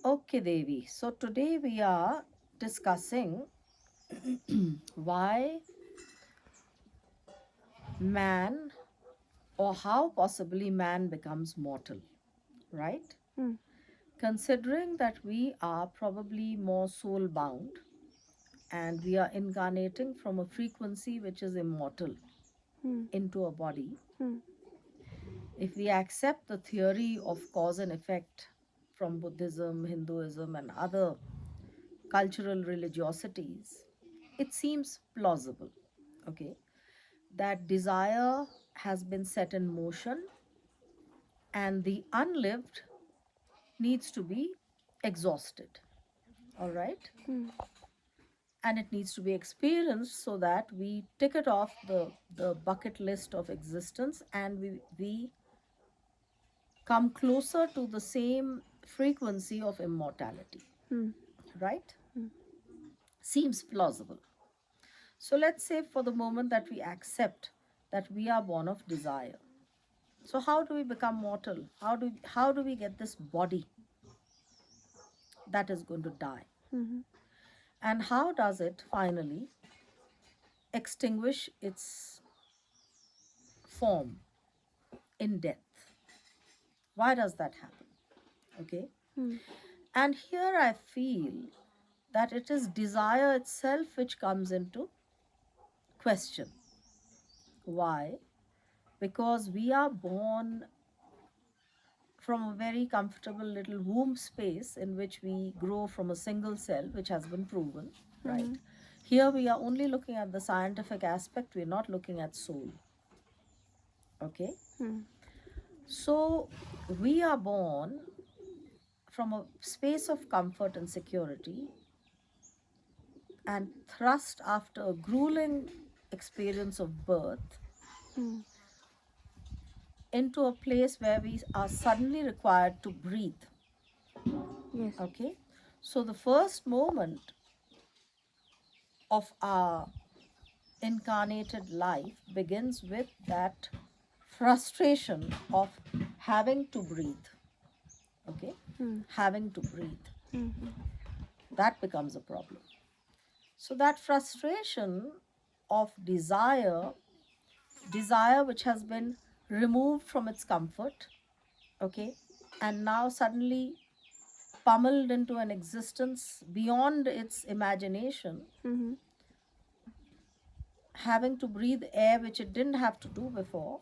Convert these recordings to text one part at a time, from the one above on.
Okay, Devi. So today we are discussing why man or how possibly man becomes mortal, right? Hmm. Considering that we are probably more soul bound and we are incarnating from a frequency which is immortal Hmm. into a body, Hmm. if we accept the theory of cause and effect from Buddhism, Hinduism, and other cultural religiosities, it seems plausible, okay, that desire has been set in motion and the unlived needs to be exhausted, all right? Hmm. And it needs to be experienced so that we tick it off the bucket list of existence and we come closer to the same frequency of immortality, Hmm. right? Hmm. Seems plausible. So let's say for the moment that we accept that we are born of desire. So how do we become mortal? How do we get this body that is going to die? Hmm. And how does it finally extinguish its form in death? Why does that happen? Okay? Hmm. And here I feel that it is desire itself which comes into question. Why? Because we are born from a very comfortable little womb space in which we grow from a single cell, which has been proven, Hmm. right? Here we are only looking at the scientific aspect, we're not looking at soul, okay? Hmm. So we are born from a space of comfort and security and thrust after a grueling experience of birth Hmm. into a place where we are suddenly required to breathe, Yes. okay? So the first moment of our incarnated life begins with that frustration of having to breathe, okay? Hmm. Having to breathe. Hmm. That becomes a problem. So that frustration of desire which has been removed from its comfort, okay, and now suddenly pummeled into an existence beyond its imagination, Hmm. having to breathe air which it didn't have to do before,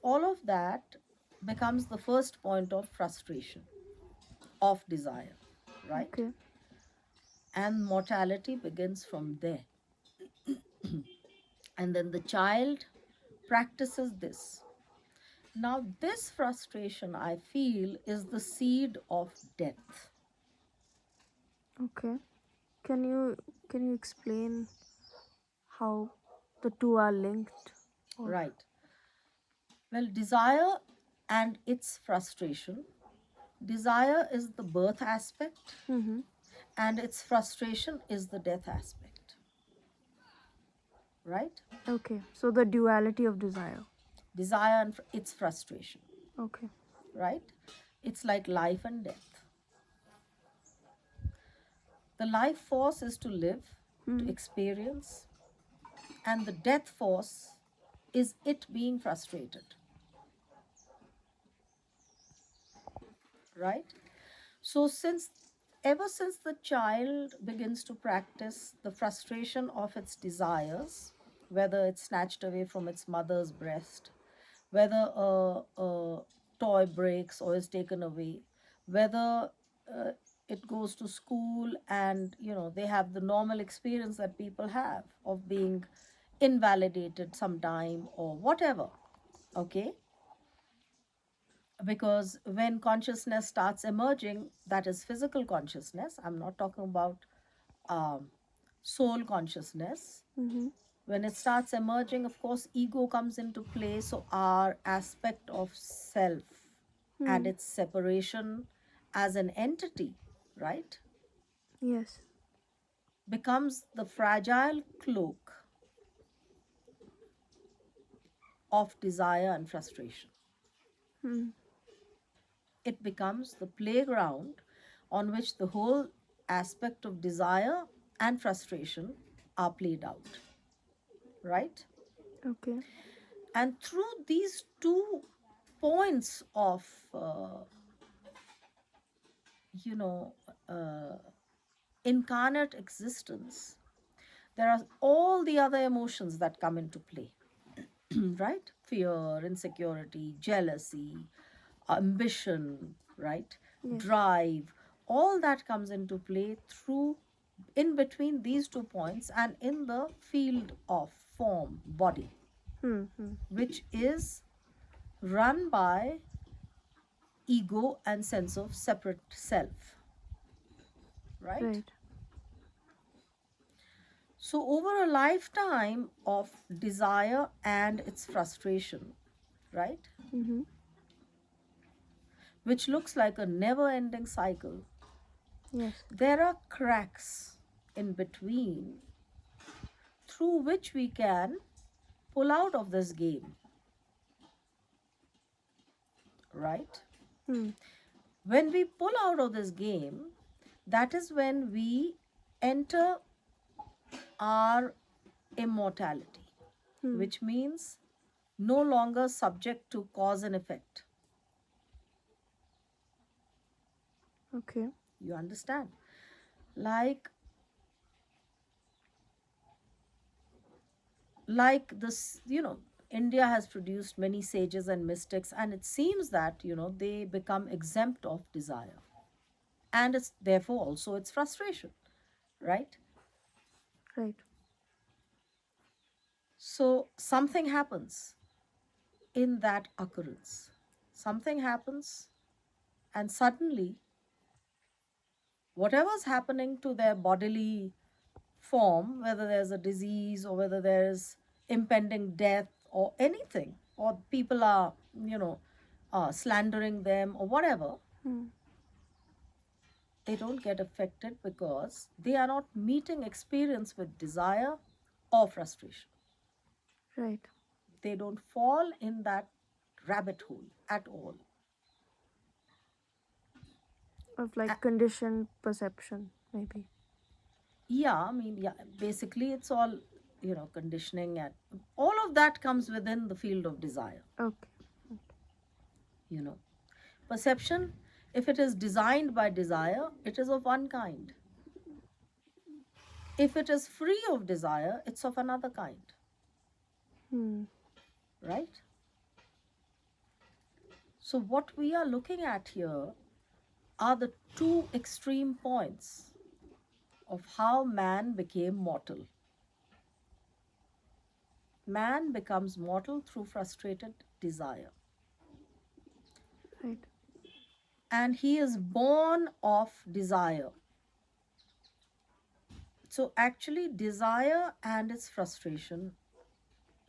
all of that becomes the first point of frustration of desire, right? Okay. And mortality begins from there. And then the child practices this. Now, this frustration, I feel, is the seed of death. Okay. Can you can you explain how the two are linked? Or Right. Well, desire and its frustration. Desire is the birth aspect, hmm. and its frustration is the death aspect, right? Okay. So the duality of desire. Desire and its frustration, Okay. right? It's like life and death. The life force is to live, to Hmm. experience, and the death force is it being frustrated, right? So, ever since the child begins to practice the frustration of its desires, whether it's snatched away from its mother's breast, whether a toy breaks or is taken away, whether it goes to school and they have the normal experience that people have of being invalidated sometime or whatever, okay? Because when consciousness starts emerging, that is physical consciousness, I'm not talking about um, soul consciousness. Hmm. When it starts emerging, of course ego comes into play, so our aspect of self and Hmm. its separation as an entity, right, Yes. becomes the fragile cloak of desire and frustration. Hmm. It becomes the playground on which the whole aspect of desire and frustration are played out, right? Okay. And through these two points of, you know, uh, incarnate existence, there are all the other emotions that come into play, right? Fear, insecurity, jealousy, ambition, right? Yes. Drive, all that comes into play through in between these 2 points and in the field of form, body, Hmm. Hmm. which is run by ego and sense of separate self, right? Right. So, over a lifetime of desire and its frustration, right, Mm-hmm. which looks like a never ending cycle, Yes. there are cracks in between through which we can pull out of this game, right? Hmm. When we pull out of this game, that is when we enter our immortality, Hmm. which means no longer subject to cause and effect. Okay. You understand? Like this, India has produced many sages and mystics, and it seems that, they become exempt of desire. And it's therefore also its frustration, right? Right. So something happens in that occurrence. Something happens, and suddenly, whatever's happening to their bodily form, whether there's a disease or whether there's impending death or anything, or people are, slandering them or whatever, Hmm. they don't get affected because they are not meeting experience with desire or frustration. Right. They don't fall in that rabbit hole at all. Of A- like conditioned perception, maybe. yeah, I mean, yeah, basically it's all, conditioning, and all of that comes within the field of desire, Okay. you know. Perception, if it is designed by desire, it is of one kind. If it is free of desire, it's of another kind, Hmm. right? So, what we are looking at here are the two extreme points of how man became mortal. Man becomes mortal through frustrated desire, Right. and he is born of desire. So, actually, desire and its frustration,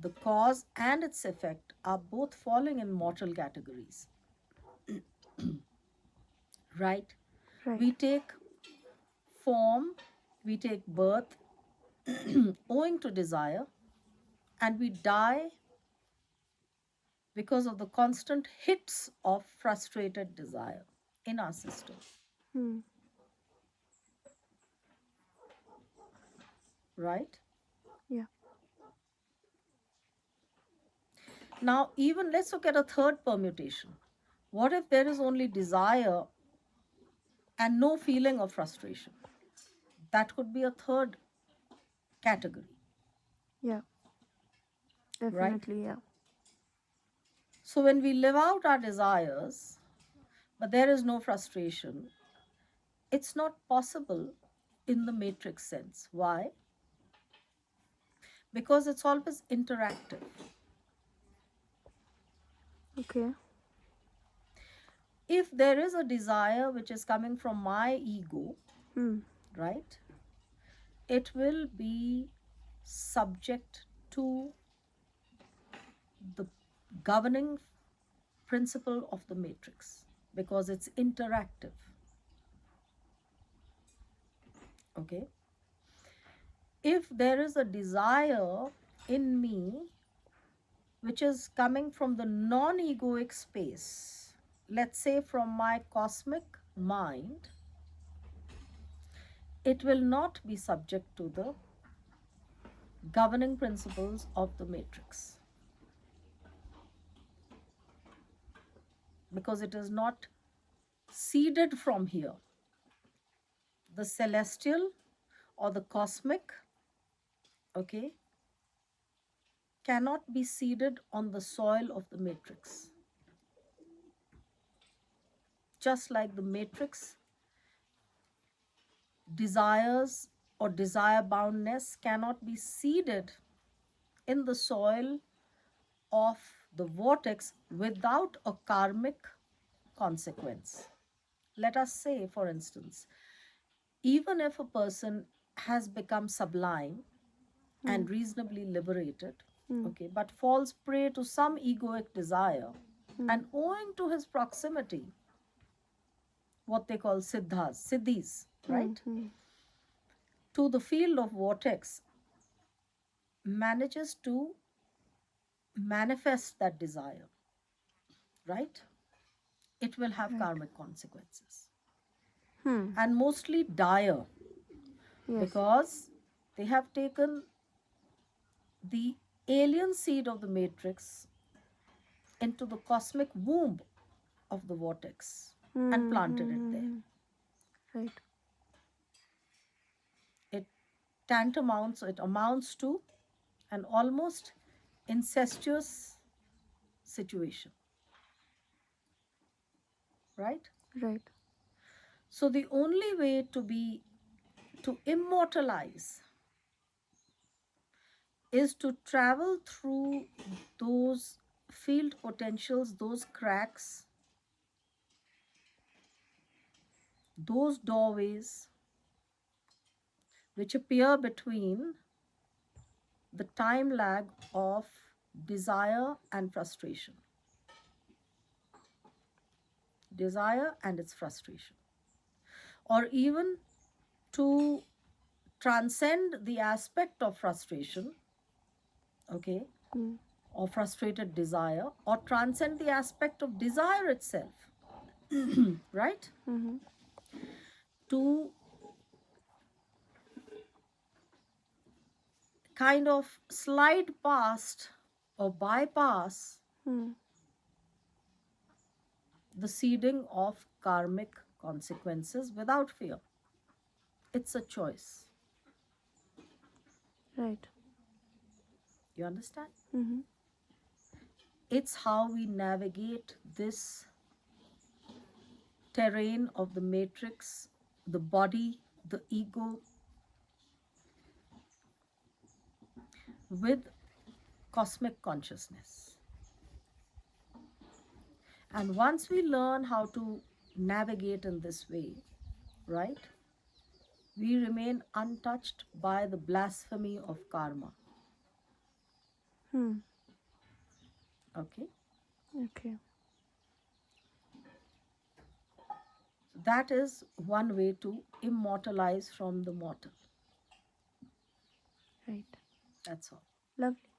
the cause and its effect, are both falling in mortal categories, right? Right. We take form, we take birth owing to desire, and we die because of the constant hits of frustrated desire in our system, Hmm. right? Yeah. Now, even let's look at a third permutation. What if there is only desire and no feeling of frustration? That could be a third category, Yeah. right? Definitely. Yeah. So, when we live out our desires, but there is no frustration, it's not possible in the matrix sense. Why? Because it's always interactive. Okay. If there is a desire which is coming from my ego, Hmm. right, it will be subject to the governing principle of the matrix because it's interactive. Okay. If there is a desire in me which is coming from the non egoic space, let's say from my cosmic mind, it will not be subject to the governing principles of the matrix because it is not seeded from here. The celestial or the cosmic, okay, cannot be seeded on the soil of the matrix. Just like the matrix desires or desire boundness cannot be seeded in the soil of the vortex without a karmic consequence. Let us say, for instance, even if a person has become sublime and reasonably liberated, okay, but falls prey to some egoic desire, and owing to his proximity, what they call siddhis, right, to the field of vortex, manages to manifest that desire, right? It will have Right. karmic consequences Hmm. and mostly dire Yes. because they have taken the alien seed of the matrix into the cosmic womb of the vortex and planted it there. Right. It it amounts to an almost incestuous situation, right? Right. So the only way to immortalize is to travel through those field potentials, those cracks, those doorways which appear between the time lag of desire and frustration. Desire and its frustration. Or even to transcend the aspect of frustration, okay, Hmm. or frustrated desire, or transcend the aspect of desire itself, right? Mm-hmm. To kind of slide past or bypass Hmm. the seeding of karmic consequences without fear. It's a choice. Right. You understand? Mm-hmm. It's how we navigate this terrain of the matrix, the body, the ego, with cosmic consciousness. And once we learn how to navigate in this way, right, we remain untouched by the blasphemy of karma. Hmm. Okay? Okay. So that is one way to immortalize from the mortal. Right. That's all. Lovely.